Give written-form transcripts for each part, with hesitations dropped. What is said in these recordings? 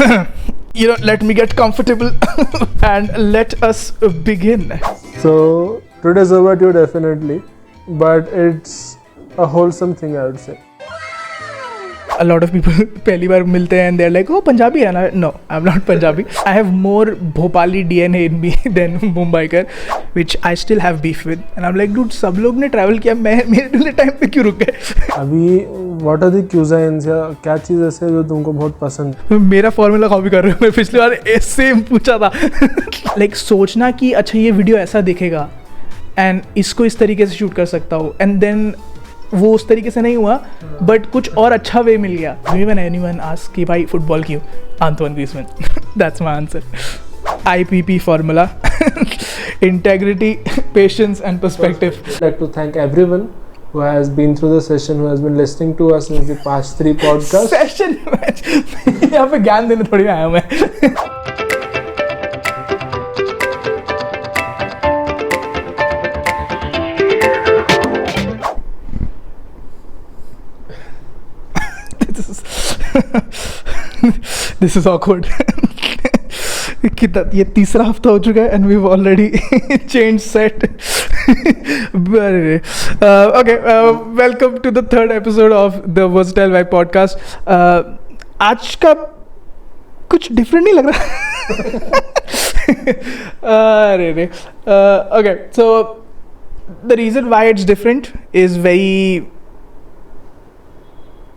Let me get comfortable and let us begin. So today's about you definitely, but it's a wholesome thing, I would say. A lot of people पहली बार मिलते हैं and they're like, oh, Punjabi है ना? No, I'm not Punjabi. I have more Bhopali DNA in me than Mumbaikar, which I still have beef with. And I'm like, dude, सब लोग ने travel किया, मैं मेरे टाइम पे क्यों रुक गए? अभी what are the cuisines या क्या चीज़ ऐसे जो तुमको बहुत पसंद? मेरा फॉर्मूला कॉपी कर रहे हो, मैं पिछली बार सेम पूछा था. Like सोचना कि अच्छा ये वीडियो ऐसा दिखेगा and इसको इस तरीके से शूट कर सकता हूँ and then वो उस तरीके से नहीं हुआ बट कुछ और अच्छा वे मिल गया. Even anyone asks कि भाई फुटबॉल क्यों? Antoine Griezmann. That's my answer. IPP formula. Integrity, patience and perspective. I'd like to thank everyone who has been through the session, who has been listening to us in the past 3 podcasts. Session match. यहाँ पे ज्ञान देने थोड़ी आया मैं. This is awkward. ये तीसरा हफ्ता हो चुका है and we've already changed set. Okay, welcome to the 3rd episode of the Versatile Vibe podcast. आज का कुछ different नहीं लग रहा. अरे okay, so the reason why it's different is very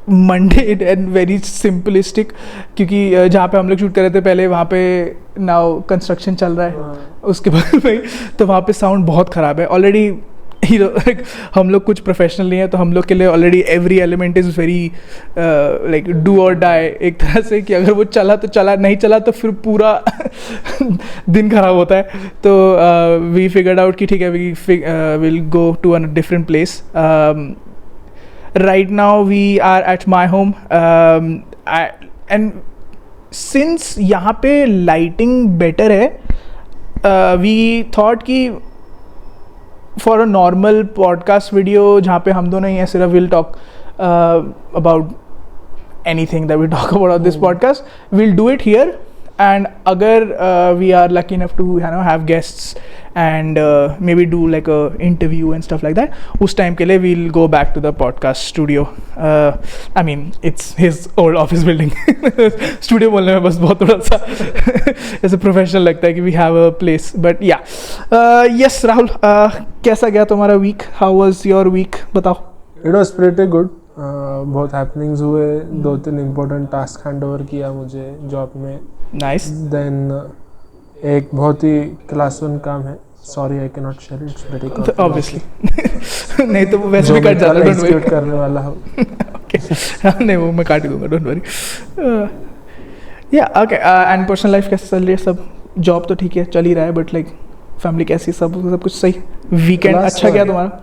mundane and very simplistic क्योंकि जहाँ पे हम लोग शूट कर रहे थे पहले वहाँ पे नाउ कंस्ट्रक्शन चल रहा है उसके बगल में, तो वहाँ पे साउंड बहुत ख़राब है ऑलरेडी. हम लोग कुछ प्रोफेशनल नहीं है तो हम लोग के लिए already every element is very like do और डाई एक तरह से कि अगर वो चला तो चला, नहीं चला तो फिर पूरा दिन ख़राब होता है. तो वी फिगर्ड आउट कि ठीक है we will go to a different place. Right now we are at my home and since यहाँ पे lighting better है we thought कि for a normal podcast video जहाँ पे हम दोनों ही हैं सिर्फ we'll talk about anything that we talk about on this podcast, we'll do it here. And अगर we are lucky enough to have guests and maybe do like a interview and stuff like that, उस time के लिए we'll go back to the podcast studio. I mean it's his old office building. Studio बोलने में बस बहुत थोड़ा सा ऐसे professional लगता है कि we have a place. But yeah, yes Rahul, कैसा गया तुम्हारा week? How was your week? बताओ. It was pretty good. बहुत हैपनिंग्स हुए, 2-3 इम्पोर्टेंट टास्क हैंड ओवर किया मुझे जॉब में. नाइस. देन एक बहुत ही क्लास 1 काम है, sorry I can not share it, it's very obviously. नहीं तो वो वैसे भी कट जाता है, डोंट वरी करने वाला हूँ. ओके नहीं वो मैं काट दूंगा, डोंट वरी. या ओके. एंड पर्सनल लाइफ कैसे चल रही है? सब जॉब तो ठीक है चल ही रहा है बट लाइक फैमिली कैसी, सब कुछ सही? वीकेंड अच्छा गया तुम्हारा?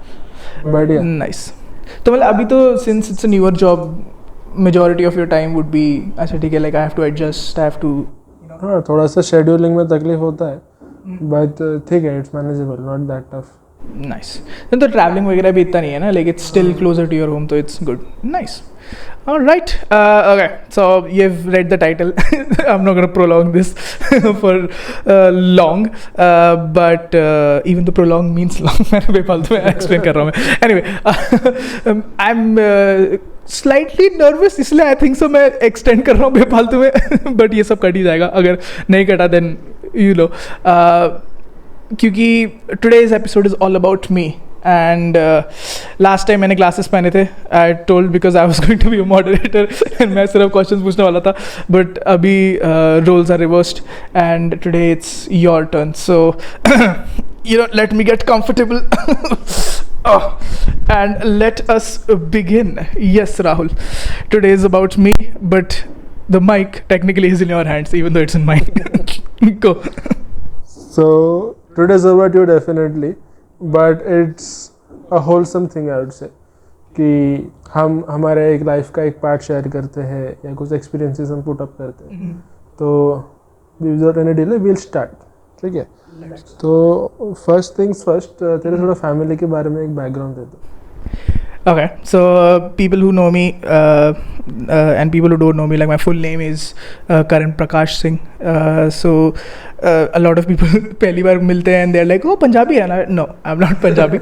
बढ़िया. नाइस. तो मतलब अभी तो since it's a newer job majority of your time would be अच्छा ठीक है like I have to adjust, I have to. हाँ थोड़ा सा शेड्यूलिंग में तकलीफ होता है बट ठीक है, it's manageable, not that tough. Nice. तो ट्रैवलिंग वगैरह भी इतना नहीं है ना, like it's still closer to your home, तो it's good. Nice. Alright, okay, so you've read the title. I'm not going to prolong this for long, but even the prolong means long. मैंने बेफालतू में explain कर रहा हूँ मैं. Anyway, I'm slightly nervous, इसलिए I think so मैं extend कर रहा हूँ बेफालतू में, but ये सब कट ही जाएगा. अगर नहीं कटा then you know, क्योंकि today's episode is all about me. And last time मैंने glasses पहने थे, I told because I was going to be a moderator and मैं सिर्फ questions पूछने वाला था, but अभी roles are reversed and today it's your turn, so let me get comfortable and let us begin. Yes Rahul, today is about me but the mic technically is in your hands even though it's in mine. Go. So today is about you definitely, but it's a wholesome thing I would say कि हम हमारे एक life का एक part share करते हैं या कुछ एक्सपीरियंसेस हम पुट अप करते हैं. तो without any delay will start. ठीक है, तो फर्स्ट थिंग्स फर्स्ट, तेरे थोड़ा फैमिली के बारे में एक बैकग्राउंड दे दो. Okay, so people who know me and people who don't know me, like my full name is Karan Prakash Singh. So a lot of people पहली बार मिलते हैं and they're like, oh Punjabi है ना? No, I'm not Punjabi.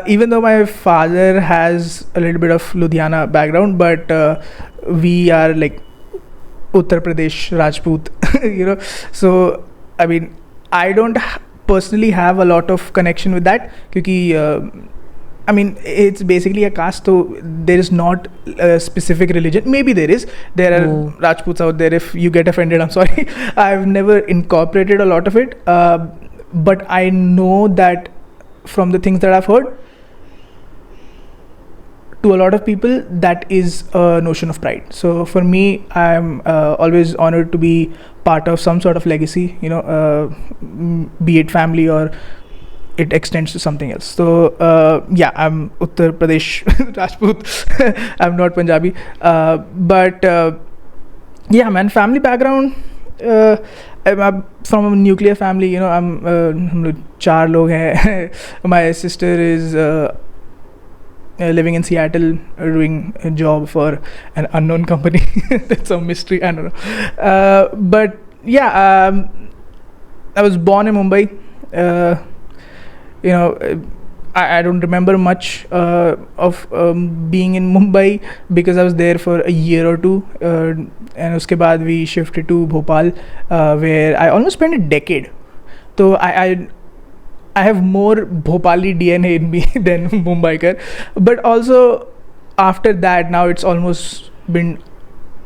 Even though my father has a little bit of Ludhiana background, but we are like Uttar Pradesh Rajput, you know. So I mean, I don't personally have a lot of connection with that, क्योंकि I mean, it's basically a caste, so there is not a specific religion. Maybe there is. There are Rajputs out there. If you get offended, I'm sorry. I've never incorporated a lot of it. But I know that from the things that I've heard, to a lot of people, that is a notion of pride. So for me, I'm always honored to be part of some sort of legacy, you know, be it family or it extends to something else. So yeah, I'm Uttar Pradesh Rajput. I'm not Punjabi. But yeah, man, family background. I'm from a nuclear family. You know, हम लोग 4 लोग हैं. My sister is living in Seattle, doing a job for an unknown company. That's a mystery. I don't know. But yeah, I was born in Mumbai. You know, I don't remember much of being in Mumbai because I was there for a year or two, and uske baad we shifted to Bhopal, where I almost spent a decade. So I have more Bhopali DNA in me than Mumbaikar, but also after that, now it's almost been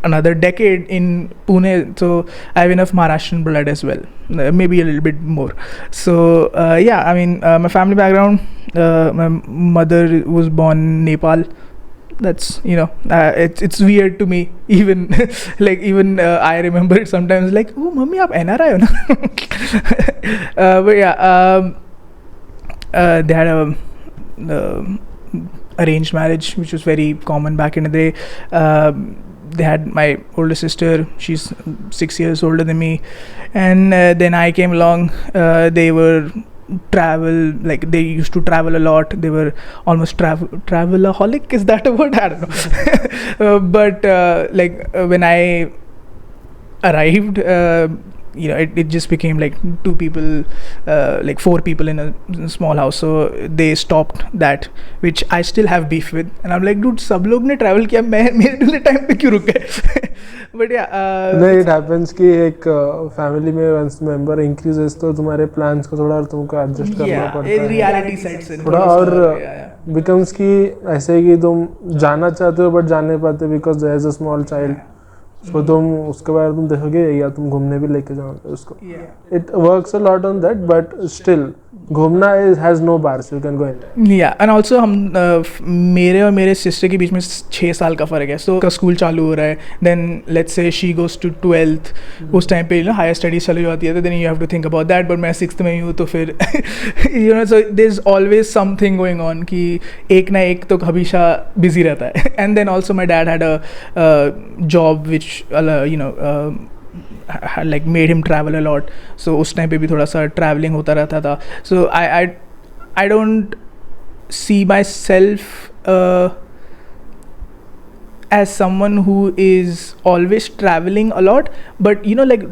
another decade in Pune, so I have enough Maharashtrian blood as well, maybe a little bit more. So yeah, I mean, my family background, my mother was born in Nepal. That's, you know, it's weird to me, even like even I remember it sometimes, like, oh mummy, aap NRI ho na? But yeah, they had a arranged marriage, which was very common back in the day. They had my older sister. She's 6 years older than me, and then I came along. They were they used to travel a lot. They were almost travelaholic. Is that a word? I don't know. But when I arrived, you know, it just became like 2 people, like 4 people in a small house. So they stopped that, which I still have beef with, and I'm like, dude, सब लोग ने travel किया, मैं मेरे लिए time पे क्यों रुक गए? But yeah, नहीं, it happens कि एक family में once member increases तो तुम्हारे plans को थोड़ा और तुमको adjust करना पड़ता है. reality sets in थोड़ा और becomes कि ऐसे ही कि तुम जाना चाहते हो but जा नहीं पाते because there is a small child. So तुम उसके बाद तुम देखोगे या तुम घूमने भी लेके जाओगे उसको. It works a lot on that, but still घूमना has no bars, you can go anywhere. Yeah, and also हम मेरे और मेरे सिस्टर के बीच में 6 साल का फ़र्क है. So का स्कूल चालू हो रहा है, then let's say she goes to 12th, उस टाइम पे ना हायर स्टडीज चालू होती है, तो then you have to think about that. But मैं 6th में हूँ, तो फिर you know, so there's always something going on कि एक ना एक तो हमेशा busy रहता है. And then also my dad had a job which you know like made him travel a lot. So उस टाइम पे भी थोड़ा सा traveling होता रहता था. So I don't see myself as someone who is always traveling a lot, but you know, like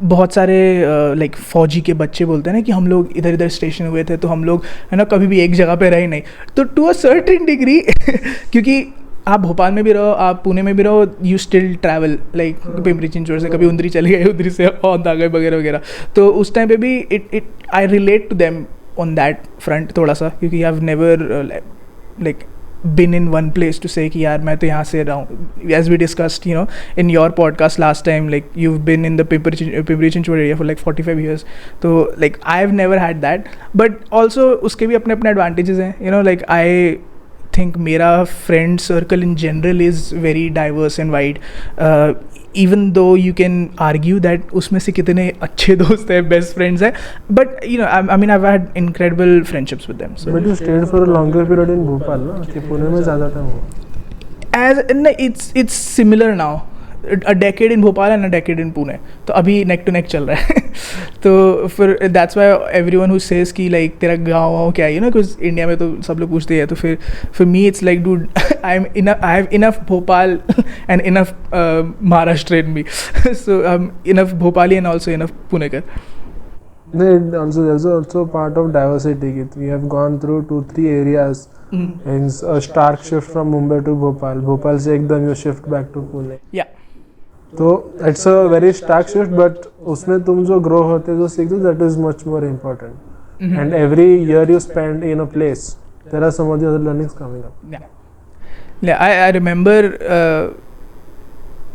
बहुत सारे लाइक फौजी के बच्चे बोलते हैं ना कि हम लोग इधर इधर स्टेशन हुए थे, तो हम लोग है ना कभी भी एक जगह पे रहे नहीं. तो टू अ सर्टेन डिग्री क्योंकि आप भोपाल में भी रहो, आप पुणे में भी रहो, you still travel, like Pimpri Chinchwad से कभी उंदरी चले गए, उंदरी से औंध आ गए वगैरह वगैरह. तो उस टाइम पे भी it I relate to them on that front थोड़ा सा, क्योंकि I have never like been in one place to say कि यार मैं तो यहाँ से रहा हूँ. As we discussed, you know, in your podcast last time, like you've been in the Pimpri Chinchwad area for like 45 years. So like I've never had that, but also उसके भी अपने अपने advantages हैं. You know, like I think मेरा friend circle in general is very diverse and wide. Even though you can argue that उसमें से कितने अच्छे दोस्त हैं, best friends हैं, but you know, I mean, I've had incredible friendships with them. So but you stayed for a longer period in Bhopal, ना? कि पुणे में ज़्यादा टाइम हुआ. it's similar now. a decade in Bhopal and a decade in Pune. तो अभी neck to neck चल रहा है. तो फिर that's why everyone who says कि like तेरा गाँव क्या है, you know, because इंडिया में तो सब लोग पूछते हैं, तो फिर for me it's like dude I have enough Bhopal and enough Maharashtra in me. So enough Bhopali and also enough Punekar. There's also part of diversity. We have gone through 2-3 areas. In a stark shift from Mumbai to Bhopal. Bhopal से एकदम you shift back to Pune. Yeah. तो it's a very stark shift, but उसमें तुम जो grow होते जो सीखते that is much more important. And every year you spend in a place, there are some of the other learnings coming up. Yeah, I remember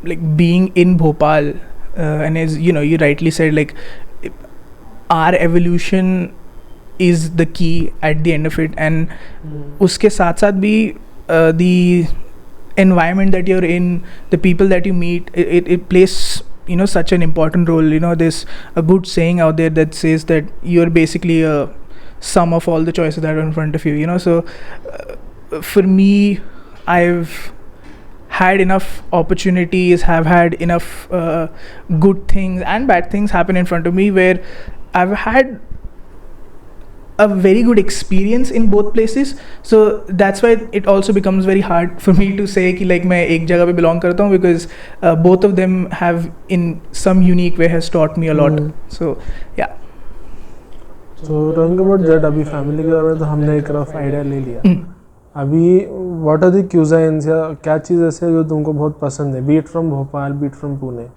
like being in Bhopal, and as you know, you rightly said, like our evolution is the key at the end of it, and उसके साथ साथ भी the environment that you're in, the people that you meet, it plays, you know, such an important role. You know, there's a good saying out there that says that you're basically a sum of all the choices that are in front of you, you know. So for me, I've had enough opportunities, have had enough good things and bad things happen in front of me, where I've had a very good experience in both places. So that's why it also becomes very hard for me to say कि like मैं एक जगह पे belong करता हूँ, because both of them have in some unique way has taught me a lot. So yeah. So talking about that, अभी family के बारे में तो हमने एक rough idea ले लिया. अभी what are the cuisines या क्या चीज़ ऐसे है जो तुमको बहुत पसंद है, be it from Bhopal, be it from Pune?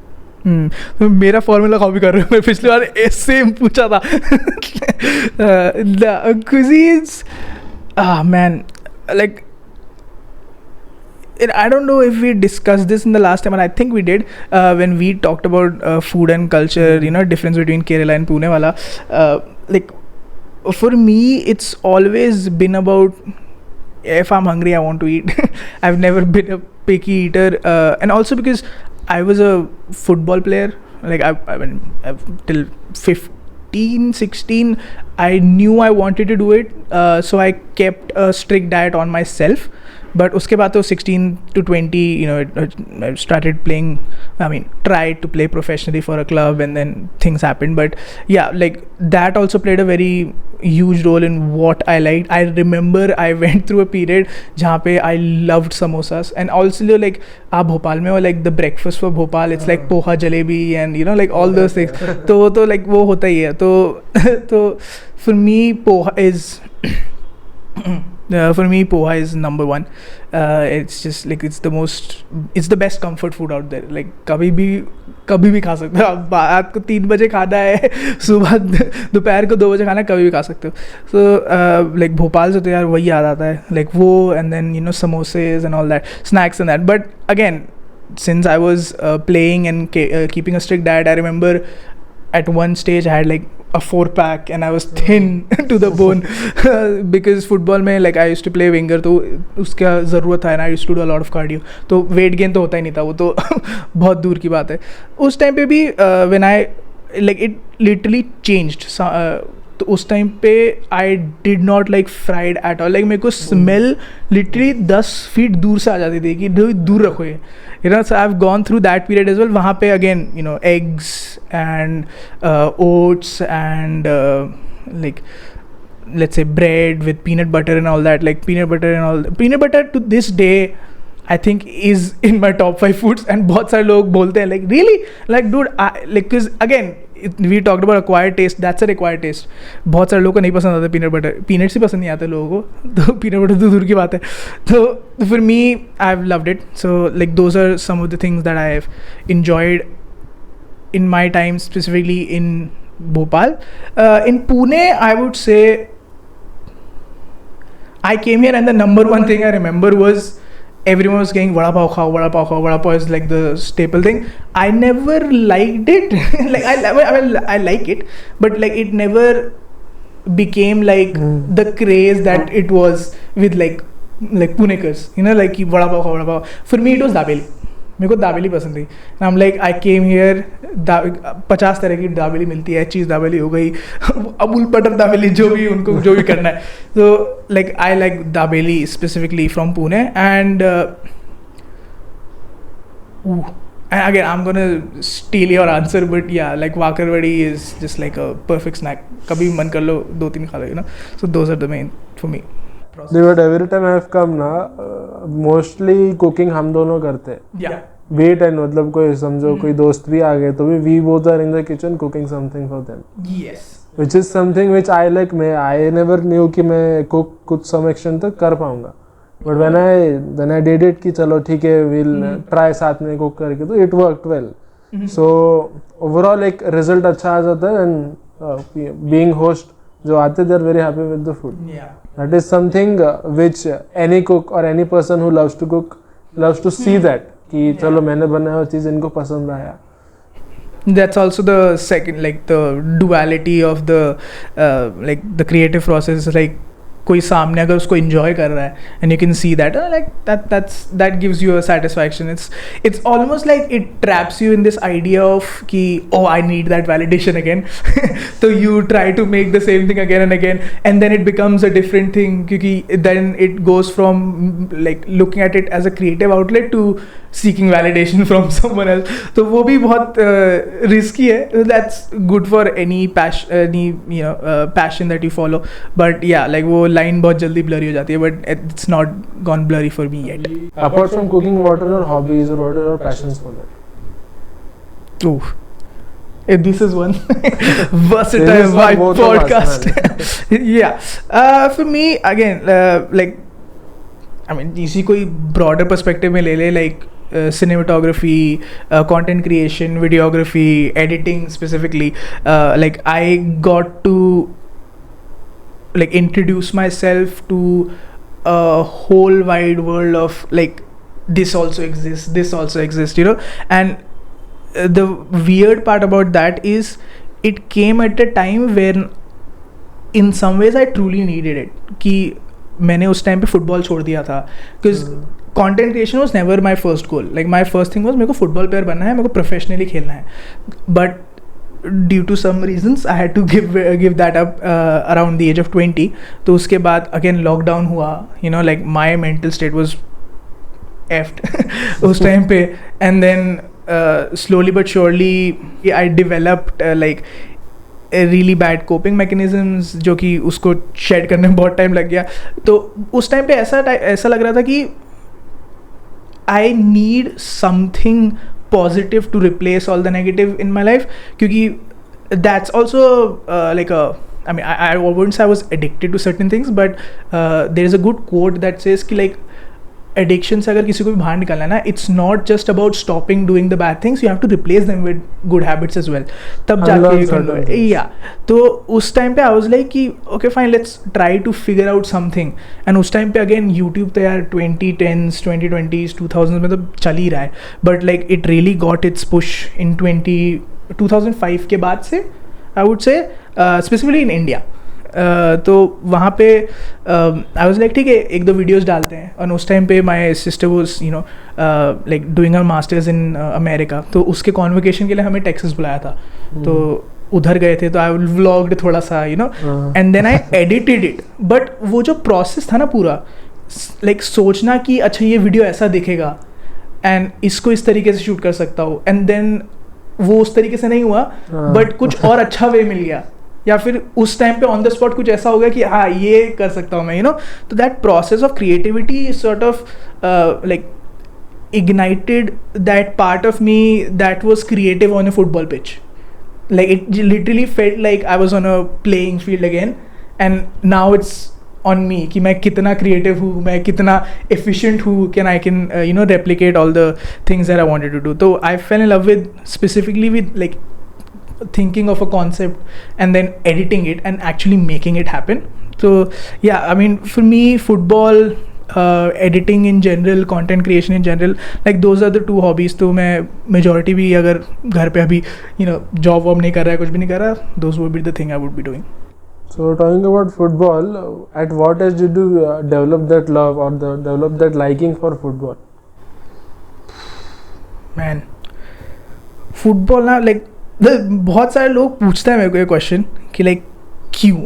तो मेरा फॉर्मूला कॉपी कर रहे हो, मैं पिछली बार सेम पूछा था. The cuisines, man, like I don't know if we discussed this in the last time, and I think we did when we talked about food and culture, you know, difference between Kerala and Pune wala. Like for me, it's always been about if I'm hungry, I want to eat. I've never been a picky eater, and also because I was a football player. Like I mean, till 15, 16, I knew I wanted to do it. So I kept a strict diet on myself. But उसके बाद तो 16 to 20, you know, I started playing. I mean, tried to play professionally for a club, and then things happened. But yeah, like that also played a very huge role in what I liked. I remember I went through a period जहाँ पे I loved samosas, and also like आप भोपाल में हो, like the breakfast for Bhopal, it's like poha jalebi and you know like all those things. तो like वो होता ही है. तो for me poha is for me poha is number one. It's just like it's the best comfort food out there. Like कभी भी खा सकते हो आप. रात को 3 बजे खाना है, सुबह दोपहर को 2 बजे खाना है, कभी भी खा सकते हो. So like भोपाल से तो यार वही याद आता है, like वो, and then you know samosas and all that, snacks and that. But again, since I was playing and keeping a strict diet, I remember at one stage I had like a 4-pack and I was thin to the bone because football में like I used to play winger, तो उसका ज़रूरत था, and I used to do a lot of cardio. तो weight gain तो होता ही नहीं था, वो तो बहुत दूर की बात है. उस टाइम पे भी when I like it literally changed. तो उस टाइम पे I did not like fried at all. Like मेरे को smell literally 10 feet दूर से आ जाती थी कि दूर रखो ये. You know, so I've gone through that period as well. वहाँ पे again, you know, eggs and oats and like let's say bread with peanut butter and all that. Like peanut butter to this day I think is in my top 5 foods. And बहुत सारे लोग बोलते हैं like really, like dude, like because again we talked about acquired taste. That's a acquired taste. बहुत सारे लोगों को नहीं पसंद आता peanut butter. Peanuts ही पसंद नहीं आते लोगों को, तो peanut butter तो दूर की बात है. तो for me, I've loved it. So like those are some of the things that I've enjoyed in my time, specifically in Bhopal. In Pune, I would say I came here and the number one thing I remember was everyone was saying vada pav khao, vada pav khao. Vada pav is like the staple thing. I never liked it. Like I like it, but like it never became like the craze that it was with like Punekars. You know, like vada pav khao, vada pav. For me, it was dabeli. मेरे को दाबेली पसंद थी. And I'm like, I came here, 50 तरह की दाबेली मिलती है, चीज़ दाबेली हो गई, अमूल बटर दाबेली, जो भी करना है. So like I like dabeli specifically from Pune, And again, I'm gonna steal your answer, but yeah, like Vakarvadi is just like a perfect snack. कभी मन कर लो 2-3 खा लो, you know. So those are the main for me. But every time I have come ना, mostly cooking हम दोनों करते हैं. Yeah. Wait and मतलब कोई समझो कोई दोस्त भी आ गए तो भी we both are in the kitchen cooking something for them. Yes. Which is something which I like. I never knew कि मैं cook कुछ some extent तक कर पाऊँगा. But when I did it कि चलो ठीक है we'll try साथ में cook करके तो it worked well. So overall एक result अच्छा आ जाता है and being host जो आते they are very happy with the food. Yeah. That is something which any cook or any person who loves to cook loves to see that कि चलो मैंने बनाया हुआ चीज़ इनको पसंद आया. That's also the second, like the duality of the like the creative process. Like कोई सामने अगर उसको enjoy कर रहा है and you can see that, like that gives you a satisfaction. It's almost like it traps you in this idea of कि oh I need that validation again. So you try to make the same thing again and again, and then it becomes a different thing क्योंकि then it goes from like looking at it as a creative outlet to seeking validation from someone else. तो वो भी बहुत risky है. That's good for any passion that you follow. But yeah, like वो line बहुत जल्दी blurry हो जाती है. But it's not gone blurry for me yet. Apart from cooking, what are your hobbies or what are your passions for that? Ooh. This is one versatile This is vibe both of us, podcast. Yeah. For me again, like I mean, इसी कोई broader perspective में ले ले, like cinematography, content creation, videography, editing specifically. Like I got to like introduce myself to a whole wide world of like this also exists, you know. And the weird part about that is it came at a time when in some ways I truly needed it. कि मैंने उस time पे football छोड़ दिया था because content creation was never my first goal. Like my first thing was मेरे को football player बनना है, मेरे को प्रोफेशनली खेलना है. But due to some reasons I had to give that up around the age of 20. तो उसके बाद अगेन लॉकडाउन हुआ, you know, like my mental state was affected उस टाइम पे. And then slowly but surely I developed like really bad coping mechanisms जो कि उसको shade करने में बहुत टाइम लग गया. तो उस टाइम पे ऐसा लग रहा था कि I need something positive to replace all the negative in my life, क्योंकि that's also like a I mean I wouldn't say I was addicted to certain things, but there is a good quote that says कि like addiction से अगर किसी को भी बाहर निकलना है ना, it's not just about stopping doing the bad things, you have to replace them with good habits as well. तब जाके या तो उस टाइम पे आई वाज लाइक कि okay fine let's try to figure out something. And उस time पे again YouTube तो यार 2010s 2020s 2000s में तो चल ही रहा है. But like it really got its push in 2005 के बाद से I would say specifically in India. तो वहाँ पे आई वाज लाइक ठीक है एक दो वीडियोस डालते हैं. और उस टाइम पे my sister was you know like doing her masters in America. तो उसके कॉन्वोकेशन के लिए हमें टेक्सास बुलाया था. तो उधर गए थे तो आई व्लॉग्ड थोड़ा सा, you know, and then I edited it. But वो जो प्रोसेस था ना पूरा, लाइक सोचना कि अच्छा ये वीडियो ऐसा दिखेगा एंड इसको इस तरीके से शूट कर सकता हूँ, एंड देन वो उस तरीके से नहीं हुआ बट कुछ और अच्छा वे मिल गया, या फिर उस टाइम पे ऑन द स्पॉट कुछ ऐसा हो गया कि हाँ ये कर सकता हूँ मैं, यू नो. तो that process of creativity sort of like ignited that part of me that was creative on a football pitch. Like it literally felt like I was on a playing field again, and now it's on me कि मैं कितना creative हूँ, मैं कितना efficient हूँ, I can you know replicate all the things that I wanted to do. So I fell in love with specifically with like thinking of a concept and then editing it and actually making it happen. So yeah, I mean for me football, editing in general, content creation in general, like those are the two hobbies. तो मैं majority भी अगर घर पे अभी you know job वॉब नहीं कर रहा है, कुछ भी नहीं कर रहा, those would be the thing I would be doing. So talking about football, at what age did you develop that love or develop that liking for football? Man, football ना like बहुत सारे लोग पूछते हैं मेरे को ये क्वेश्चन कि लाइक क्यों,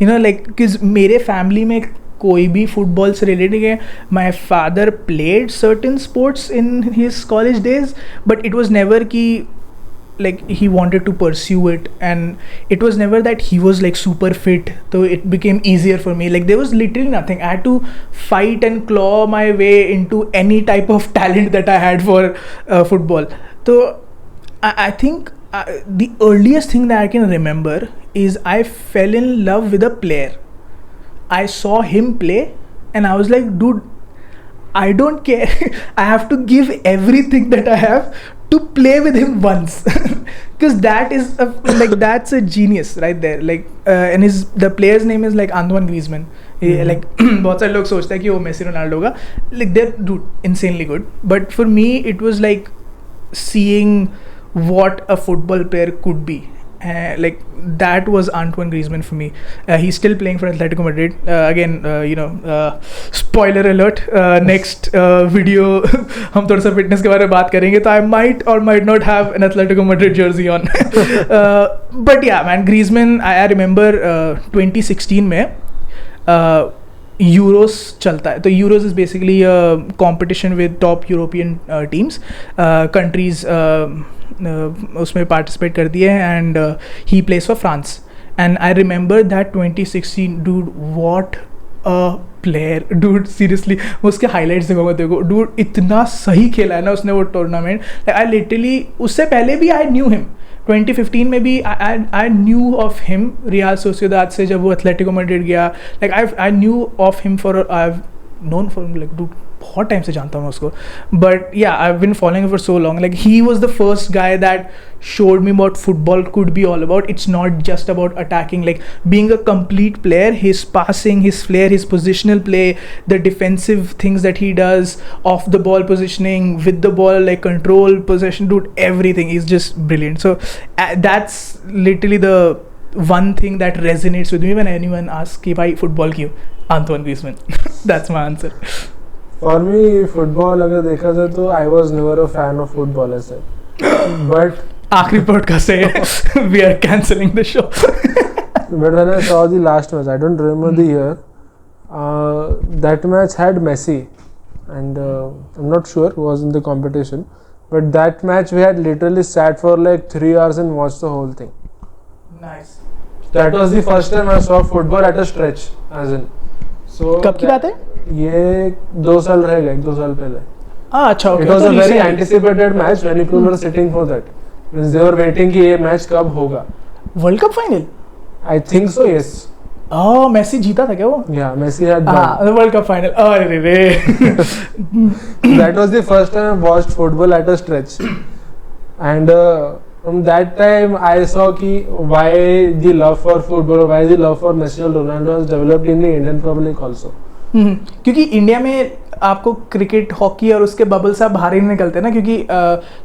यू नो, लाइक बिकॉज मेरे फैमिली में कोई भी फुटबॉल से रिलेटेड है. My father played certain sports in his college days, but it was never कि like he wanted to pursue it, and it was never that he was like super fit, so it became easier for me. Like there was literally nothing. I had to fight and claw my way into any type of talent that I had for football. So I think the earliest thing that I can remember is I fell in love with a player. I saw him play and I was like, dude, I don't care. I have to give everything that I have to play with him once, because that is like that's a genius right there. Like and the player's name is like Antoine Griezmann. Like बहुत सारे लोग सोचते हैं कि वो Messi Ronaldo का, like they're dude insanely good, but for me it was like seeing what a football player could be. Like that was Antoine Griezmann for me. He's still playing for Atletico Madrid. Again, spoiler alert. Next video हम थोड़ा सा fitness के बारे में बात करेंगे, तो I might or might not have an Atletico Madrid jersey on. But yeah, man, Griezmann. I remember 2016 में यूरोस चलता है. तो Euros is basically competition with top European teams. Countries उसमें पार्टिसिपेट करती है, and he place for France. And I remember that 2016, dude what a player, dude seriously उसके highlights देखोगे देखो, डूड इतना सही खेला है ना उसने वो टूर्नामेंट. आई लिटरली उससे पहले भी आई न्यू हिम. 2015 में भी I knew of him Real Sociedad से, जब वो एथलेटिको मैड्रिड गया. Like I knew of him for, I have known for like dude बहुत टाइम से जानता हूँ मैं उसको. But yeah I have been following for so long. Like he was the first guy that showed me what football could be all about. It's not just about attacking, like being a complete player. His passing, his flair, his positional play, the defensive things that he does, off the ball positioning, with the ball, like control, possession, dude, everything is just brilliant. So that's literally the one thing that resonates with me when anyone asks कि भाई football क्यों? Antoine Griezmann. That's my answer. For me, football अगर देखा जाए तो I was never a fan of football as such. But आखिरी podcast है, we are cancelling the show. But when I saw the last match, I don't remember the year. That match had Messi, and I'm not sure who was in the competition. But that match we had literally sat for like 3 hours and watched the whole thing. Nice. That was the first time I saw football at a stretch, as in. So कब की बात है? ये 2 साल रह गए, 2 साल पहले. अच्छा, okay. It was a very anticipated match when people were sitting for that. Means they were waiting कि ये मैच कब होगा. World cup final? I think so, yes. Oh, Messi जीता था क्या वो? Yeah, Messi had won. हाँ, world cup final. अरे रे. That was the first time I watched football at a stretch, and from that time I saw कि why the love for football, why the love for Messi and Ronaldo has developed in the Indian public also. क्योंकि India में आपको cricket, hockey और उसके bubble से आप बाहर ही नहीं निकलते ना, क्योंकि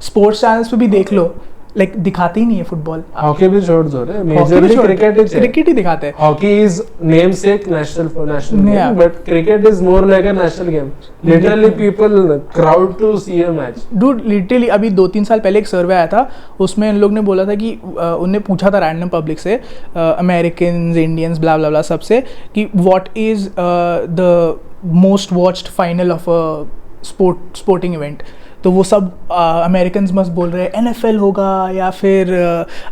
स्पोर्ट्स चैनल्स पे भी देख लो, लाइक दिखाते ही नहीं है फुटबॉल. हॉकी भी छोड़ दो रे, मेजरली क्रिकेट ही दिखाते हैं. Hockey is namesake national game, but cricket is more like a national game. Literally people crowd to see a match. Dude literally अभी 2-3 साल पहले एक सर्वे आया था, उसमें इन लोग ने बोला था कि उन्हें पूछा था रैंडम पब्लिक से, अमेरिकन्स, इंडियंस, ब्ला ब्ला ब्ला सबसे, कि what is the most watched final of a sporting event. तो वो सब अमेरिकन्स मस्त बोल रहे हैं NFL होगा या फिर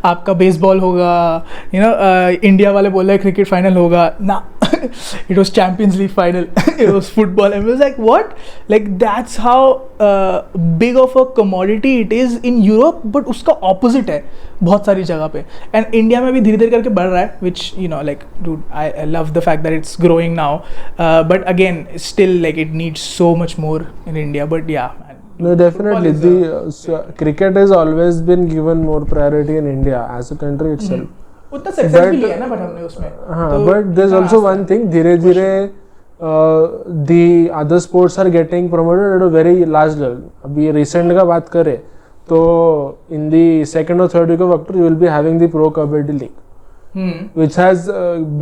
आपका बेसबॉल होगा. इंडिया वाले बोल रहे हैं क्रिकेट फाइनल होगा ना. It was Champions League final. It was football. And I was like, what? Like that's how big of a commodity it is in Europe, but उसका opposite है बहुत सारी जगह पे. And India में भी धीरे धीरे करके बढ़ रहा है, which like dude, I love the fact that it's growing now. But again, still like it needs so much more in India. But yeah. No, definitely. The cricket has always been given more priority in India as a country itself. उतना success भी लिया ना but हमने उसमें. हाँ, but there's also one thing. धीरे धीरे the other sports are getting promoted at a very large level. अभी recent का बात करें तो in the second or third week of October you will be having the Pro Kabaddi League, which has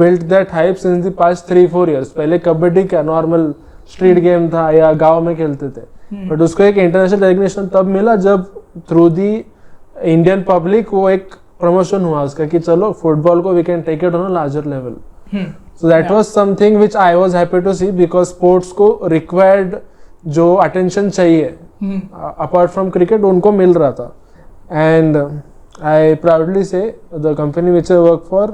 built that hype since the past 3-4 years. पहले कबड्डी क्या normal street game था या गांव में खेलते थे, बट उसको एक इंटरनेशनल रेकग्निशन तब मिला जब थ्रू दी इंडियन पब्लिक वो एक प्रमोशन हुआ उसका कि चलो फुटबॉल को we can take it on a larger level. So that Yeah. was something which I was happy to see, because sports को required जो attention चाहिए apart from cricket उनको मिल रहा था. And I proudly say the company which I work for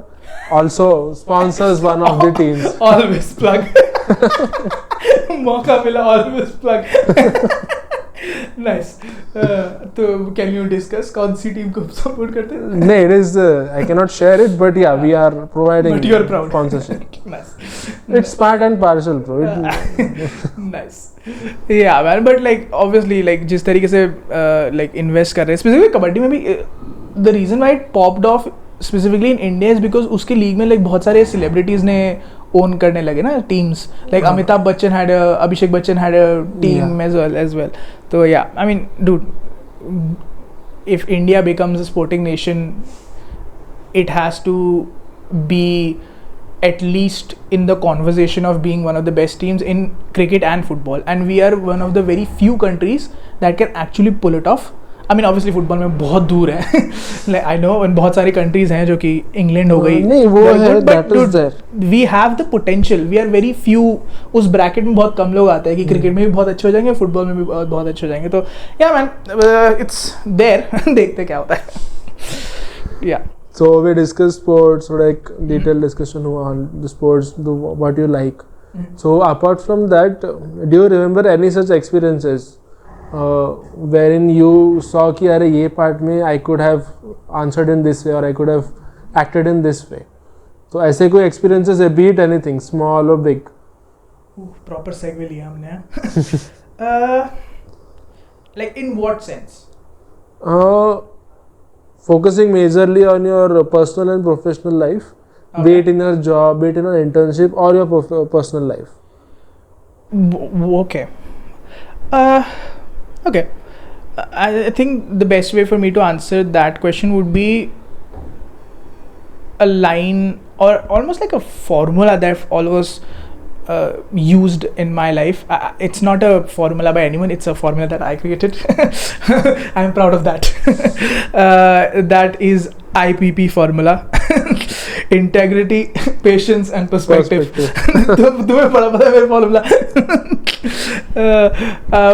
also sponsors one of the teams. Always plug. मौका मिला, always plug. Nice. तो can you discuss कौन सी टीम को support करते हैं? No, it is I cannot share it, but yeah, we are providing But you're proud. sponsorship. Nice. It's part and parcel, bro. Nice. Yeah, man. But like obviously like जिस तरीके से like invest कर रहे हैं, specifically kabaddi में भी the reason why it popped off specifically in India is because उसके league में like बहुत सारे celebrities ने own करने लगे ना teams. Like Amitabh Bachchan had a, Abhishek Bachchan had a team as well. So yeah, I mean, dude, if India becomes a sporting nation, it has to be at least in the conversation of being one of the best teams in cricket and football, and we are one of the very few countries that can actually pull it off. I mean, obviously football में बहुत दूर है. Like I know, and बहुत सारी countries हैं जो कि England हो गई. नहीं वो है, but that is dude, there. we have the potential. We are very few. उस bracket में बहुत कम लोग आते हैं कि क्रिकेट में भी बहुत अच्छे हो जाएंगे, फुटबॉल में भी बहुत अच्छे हो जाएंगे. तो yeah man, it's there. देखते क्या होता है. Yeah. So we discussed sports, like detailed discussion on the sports, what you like. So apart from that, do you remember any such experiences wherein you saw कि अरे ये part में I could have answered in this way or I could have acted in this way? तो ऐसे कोई experiences है, be it anything, small or big? Proper segue लिया हमने. Like in what sense? Focusing majorly on your personal and professional life, be it in your job, be it in an internship or your personal life. Okay. Okay. I think the best way for me to answer that question would be a line or almost like a formula that I've always used in my life. It's not a formula by anyone, it's a formula that I created. I'm proud of that. That is IPP formula. Integrity, patience and perspective. तुम्हें पता है मेरा formula.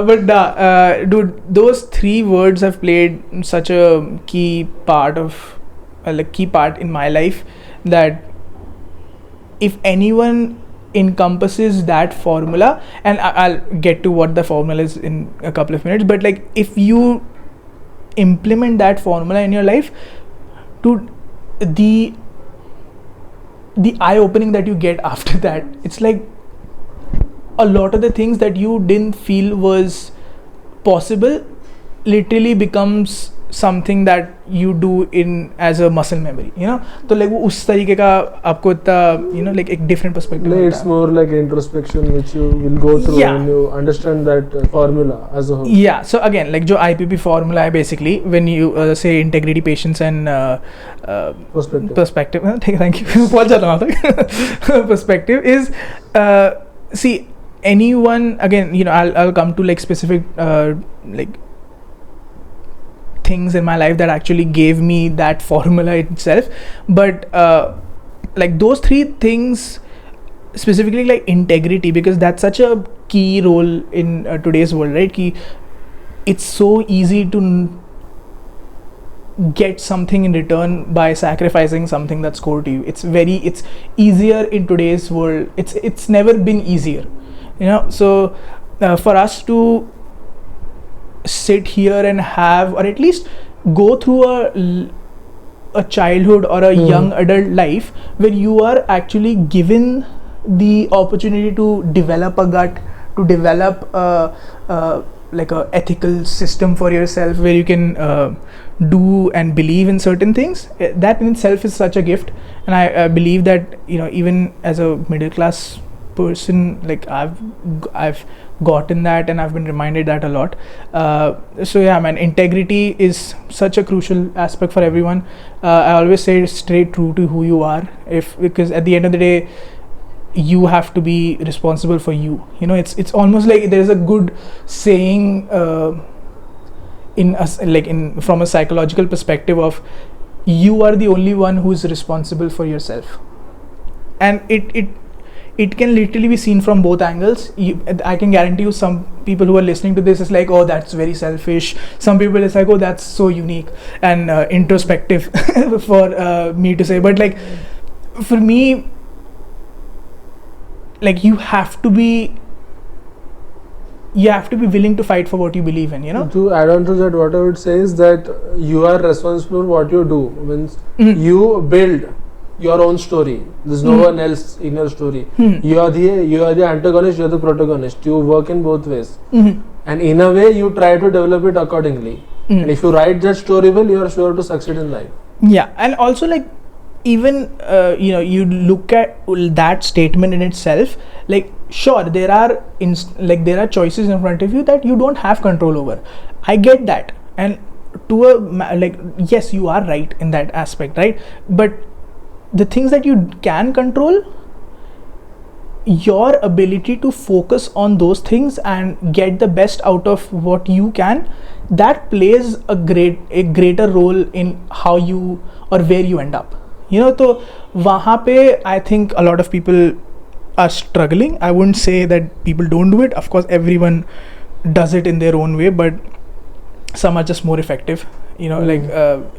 But dude, those three words have played such a key part in my life that if anyone encompasses that formula, and I'll get to what the formula is in a couple of minutes, but like if you implement that formula in your life, to the eye opening that you get after that, it's like a lot of the things that you didn't feel was possible literally becomes something that you do in as a muscle memory, you know. तो like वो उस तरीके का आपको इतना, you know, like एक different perspective No, होता it's है. more like introspection which you will go through Yeah. when you understand that formula as a whole. Yeah, so again, like जो IPP formula है basically when you say integrity, patience and perspective. Thank you. बहुत ज़्यादा आता. Perspective is see, anyone, again, you know, I'll come to like specific like things in my life that actually gave me that formula itself, but like those three things specifically, like integrity, because that's such a key role in today's world, right? Ki it's so easy to get something in return by sacrificing something that's core to you. It's easier in today's world. It's never been easier, you know. So for us to sit here and have, or at least go through a childhood or a young adult life where you are actually given the opportunity to develop a gut, to develop like a ethical system for yourself where you can do and believe in certain things, that in itself is such a gift. And I believe that, you know, even as a middle class person, like I've gotten that, and I've been reminded that a lot. So yeah, man, integrity is such a crucial aspect for everyone. I always say stay true to who you are, because at the end of the day, you have to be responsible for you. You know, it's almost like there's a good saying from a psychological perspective of you are the only one who's responsible for yourself, and it it can literally be seen from both angles. I can guarantee you some people who are listening to this is like, oh, that's very selfish. Some people is like, oh, that's so unique and introspective for me to say. But like, for me, like you have to be willing to fight for what you believe in, you know. To add on to that, what I would say is that you are responsible for what you do. Means you build your own story. There's no one else in your story. You are the antagonist, you are the protagonist. You work in both ways. And in a way you try to develop it accordingly. And if you write that story well, you are sure to succeed in life. Yeah, and also like even you look at that statement in itself, like sure there are there are choices in front of you that you don't have control over. I get that, and to a yes, you are right in that aspect, right? But the things that you can control, your ability to focus on those things and get the best out of what you can, that plays a greater role in how you or where you end up, you know. So wahan pe I think a lot of people are struggling. I wouldn't say that people don't do it. Of course everyone does it in their own way, but some are just more effective, you know.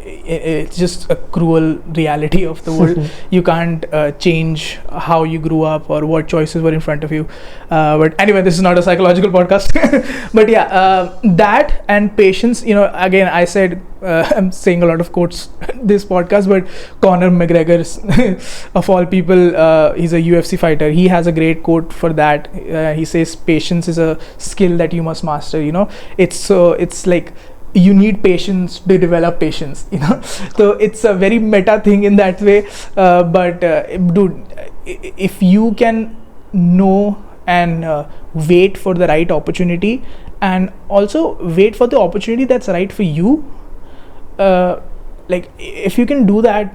It's just a cruel reality of the world. You can't change how you grew up or what choices were in front of you, but anyway, this is not a psychological podcast. But yeah, that and patience, you know. Again, I said I'm saying a lot of quotes this podcast, but Conor McGregor of all people, he's a UFC fighter. He has a great quote for that. He says patience is a skill that you must master, you know. It's like you need patience to develop patience, you know. So it's a very meta thing in that way, but dude, if you can know and wait for the right opportunity, and also wait for the opportunity that's right for you, like if you can do that,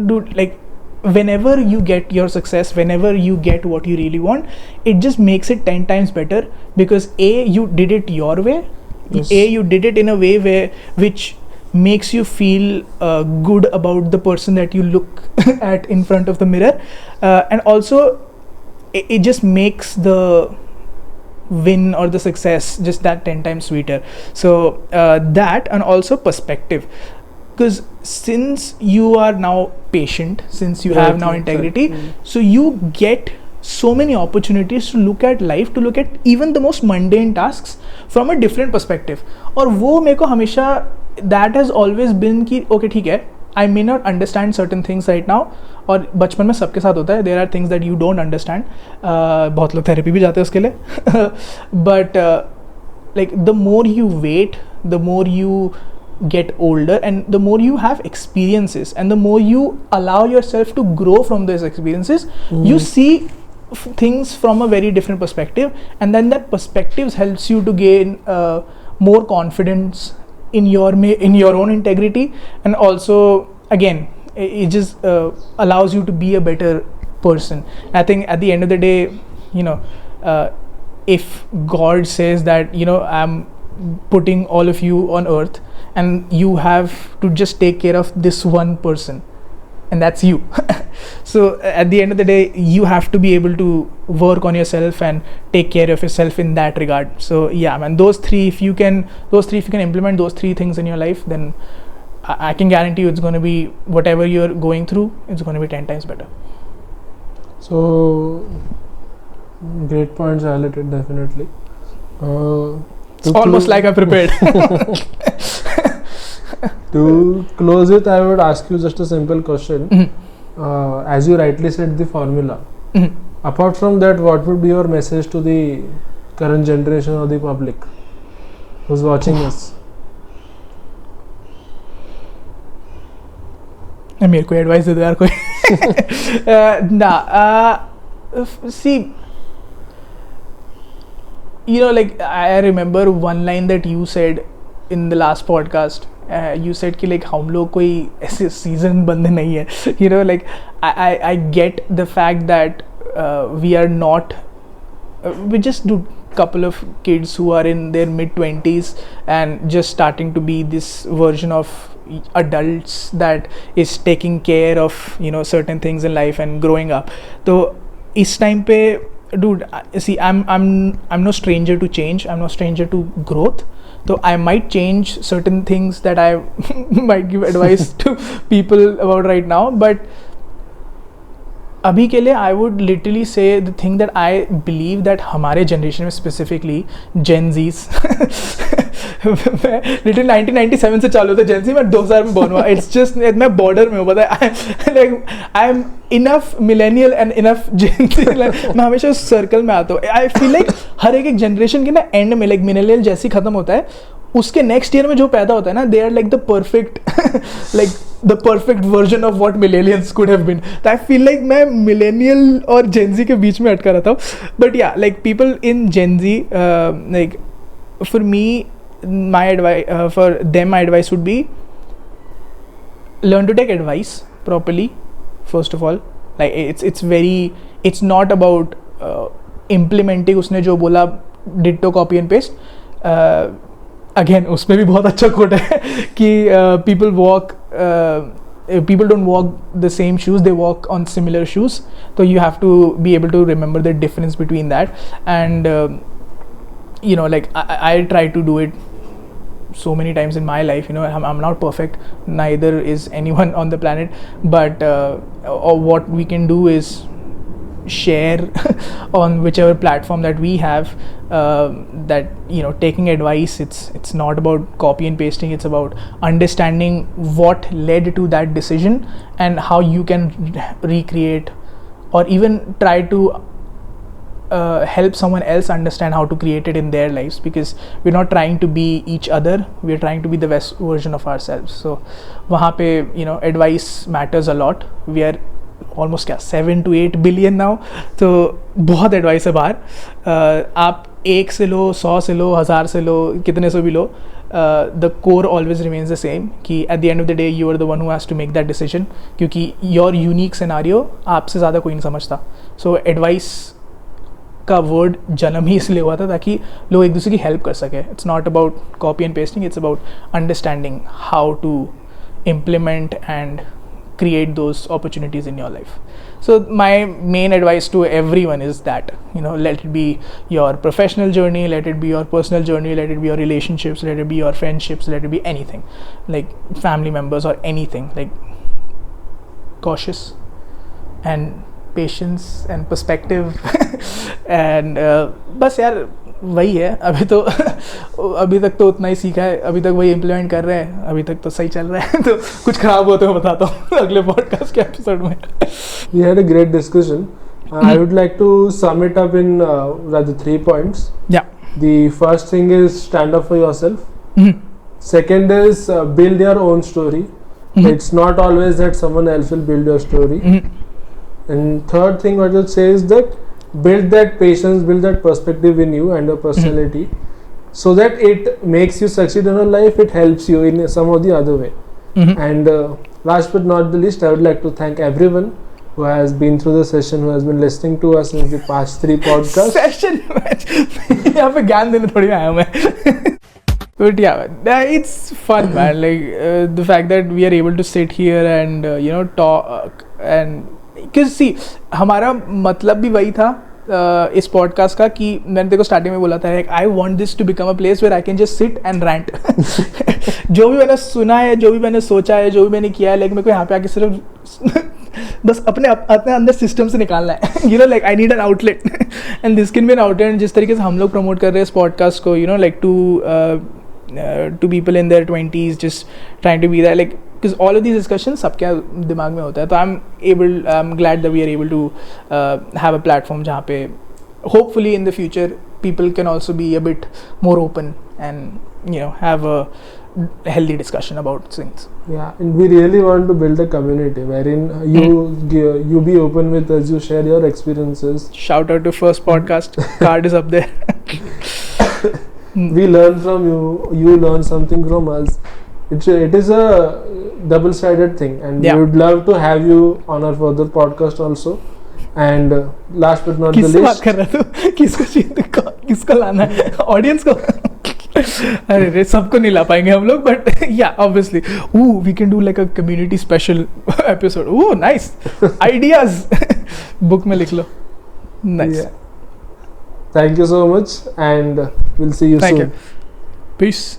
dude, like whenever you get your success, whenever you get what you really want, it just makes it 10 times better, because you did it your way. Yes. You did it in a way which makes you feel good about the person that you look at in front of the mirror, and also it just makes the win or the success just that 10 times sweeter. So that, and also perspective, because since you are now patient, since you have now integrity, so you get so many opportunities to look at life, to look at even the most mundane tasks from a different perspective. और वो मेरे को हमेशा, that has always been कि okay ठीक है, I may not understand certain things right now, और बचपन में सबके साथ होता है, there are things that you don't understand, बहुत लोग थेरेपी भी जाते हैं उसके लिए, but like the more you wait, the more you get older, and the more you have experiences, and the more you allow yourself to grow from those experiences, you see things from a very different perspective, and then that perspective helps you to gain more confidence in your own integrity, and also again it just allows you to be a better person. I think at the end of the day, you know, if God says that, you know, I'm putting all of you on earth and you have to just take care of this one person, and that's you. So at the end of the day, you have to be able to work on yourself and take care of yourself in that regard. So yeah, man, if you can implement those three things in your life, then I can guarantee you it's going to be, whatever you're going through, it's going to be 10 times better. So great points highlighted, definitely. It's almost like I prepared. To close it, I would ask you just a simple question. As you rightly said, the formula. Apart from that, what would be your message to the current generation or the public who's watching us? मेरे को advice दे दो यार कोई. See, you know, like I remember one line that you said in the last podcast. You said कि like हम लोग कोई ऐसे season बंदे नहीं है. You know, like I get the fact that we are not, we just do couple of kids who are in their mid-20s and just starting to be this version of adults that is taking care of, you know, certain things in life and growing up. So इस time पे dude, see, I'm no stranger to change. I'm no stranger to growth. So I might change certain things that I might give advice to people about right now. But अभी के लिए I would literally से the thing that I believe that हमारे generation में specifically Gen Zs मैं literally 1997 से चालू था जेनजी, मैं 2000 में बॉर्न हुआ. इट्स जस्ट मैं बॉर्डर में हूँ, पता है. Like I am enough millennial and enough Gen Z. मैं हमेशा उस सर्कल में आता हूँ. आई फील लाइक हर एक जनरेशन के ना एंड में लाइक मिलेनियल जैसे खत्म होता है, उसके नेक्स्ट ईयर में जो पैदा होता है ना, they are like the perfect like the perfect version of what millennials could have been. तो आई फील लाइक मैं मिलेनियल और जेनजी के बीच में अटका रहता हूँ. But yeah like people in Gen Z, like for me my advice for them my advice would be learn to take advice properly first of all. Like it's not about implementing उसने जो बोला ditto copy and paste. Again उसमें भी बहुत अच्छा coat है कि people don't walk the same shoes, they walk on similar shoes. So you have to be able to remember the difference between that. And you know, like I try to do it so many times in my life. You know, I'm not perfect, neither is anyone on the planet, but or what we can do is share on whichever platform that we have, that, you know, taking advice, it's not about copy and pasting, it's about understanding what led to that decision and how you can recreate or even try to help someone else understand how to create it in their lives, because we're not trying to be each other, we're trying to be the best version of ourselves. So wahan pe, you know, advice matters a lot. We are almost क्या 7 to 8 billion now, तो बहुत advice है बाहर. आप 1 से लो, 100 से लो, 1000 से लो, कितने से भी लो, the core always remains the same कि at the end of the day you are the one who has to make that decision, क्योंकि योर यूनिक सिनारियो आपसे ज़्यादा कोई नहीं समझता. सो एडवाइस का वर्ड जन्म ही इसलिए हुआ था ताकि लोग एक दूसरे की हेल्प कर सके. It's not about copy and pasting, it's about understanding how to implement and create those opportunities in your life. So my main advice to everyone is that, you know, let it be your professional journey, let it be your personal journey, let it be your relationships, let it be your friendships, let it be anything, like family members or anything, like cautious and patience and perspective and बस यार वही है. अभी तक तो उतना ही सीखा है, अभी तक वही इम्प्लीमेंट कर रहे हैं, अभी तक तो सही चल रहा है. तो कुछ खराब हो तो मैं बताता हूँ अगले पॉडकास्ट के एपिसोड में. We had a great discussion. I would like to sum it up in rather 3 points. Yeah. The first thing is stand up for yourself. Second is build your own story. It's not always that someone else will build your story. And third thing what I would say is that build that patience, build that perspective in you and your personality, so that it makes you succeed in your life, it helps you in some or the other way. And last but not the least, I would like to thank everyone who has been through the session, who has been listening to us in the past 3 podcasts. Session यहाँ पे ज्ञान देने थोड़ी आया मैं. But yeah, it's fun, man. Like the fact that we are able to sit here and you know, talk and because see, हमारा मतलब भी वही था इस पॉडकास्ट का कि मैंने तेरे को स्टार्टिंग में बोला था, I want this to become a place where I can just sit and rant. जो भी मैंने सुना है, जो भी मैंने सोचा है, जो भी मैंने किया है, लाइक मेरे को यहाँ पे आके सिर्फ बस अपने अंदर सिस्टम से निकालना है. You know, like I need an outlet and this can be an outlet. जिस तरीके से हम लोग प्रमोट कर रहे हैं इस पॉडकास्ट को, you know, like to people in their 20s just trying to be that, like because all of these discussions सबके दिमाग में होता है. तो I'm glad that we are able to have a platform जहाँ पे hopefully in the future people can also be a bit more open and, you know, have a healthy discussion about things. Yeah, and we really want to build a community wherein you be open with us, you share your experiences. Shout out to first podcast, card is up there. We learn from you, you learn something from us. It is a double-sided thing, and we would love to have you on our further podcast also. And last but not the least, किससे बात कर रहा है तू? किसको लाना है? Audience को? अरे रे, सबको नहीं ला पाएंगे हम लोग, but yeah, obviously, we can do like a community special episode. Nice ideas. Book में लिख लो. Nice. Thank you so much, and we'll see you Thank soon. you. Peace.